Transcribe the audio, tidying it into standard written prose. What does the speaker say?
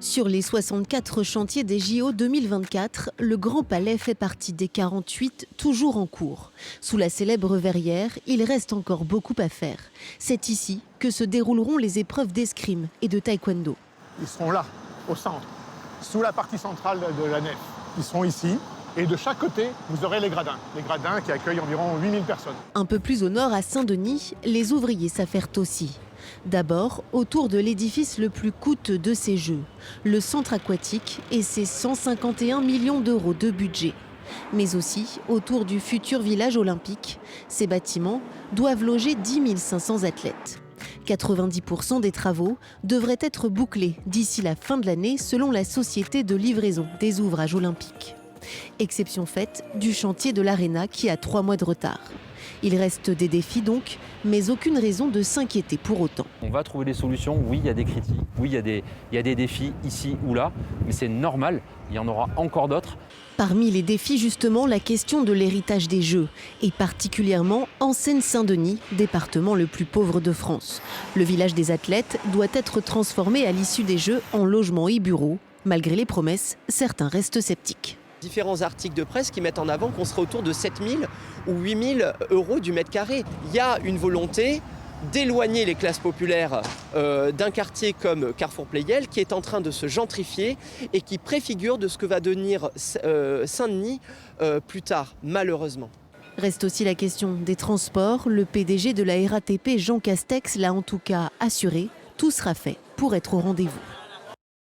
Sur les 64 chantiers des JO 2024, le Grand Palais fait partie des 48 toujours en cours. Sous la célèbre verrière, il reste encore beaucoup à faire. C'est ici que se dérouleront les épreuves d'escrime et de taekwondo. Ils seront là, au centre, sous la partie centrale de la nef. Ils seront ici. Et de chaque côté, vous aurez les gradins qui accueillent environ 8000 personnes. Un peu plus au nord, à Saint-Denis, les ouvriers s'affairent aussi. D'abord, autour de l'édifice le plus coûteux de ces Jeux, le centre aquatique et ses 151 millions d'euros de budget. Mais aussi autour du futur village olympique. Ces bâtiments doivent loger 10 500 athlètes. 90% des travaux devraient être bouclés d'ici la fin de l'année selon la Société de livraison des ouvrages olympiques. Exception faite du chantier de l'Arena qui a 3 mois de retard. Il reste des défis donc, mais aucune raison de s'inquiéter pour autant. On va trouver des solutions, oui il y a des critiques, oui il y a des défis ici ou là, mais c'est normal, il y en aura encore d'autres. Parmi les défis justement, la question de l'héritage des Jeux, et particulièrement en Seine-Saint-Denis, département le plus pauvre de France. Le village des athlètes doit être transformé à l'issue des Jeux en logements et bureaux. Malgré les promesses, certains restent sceptiques. Différents articles de presse qui mettent en avant qu'on serait autour de 7 000 ou 8 000 euros du mètre carré. Il y a une volonté d'éloigner les classes populaires d'un quartier comme Carrefour-Pleyel qui est en train de se gentrifier et qui préfigure de ce que va devenir Saint-Denis plus tard, malheureusement. Reste aussi la question des transports. Le PDG de la RATP, Jean Castex, l'a en tout cas assuré. Tout sera fait pour être au rendez-vous.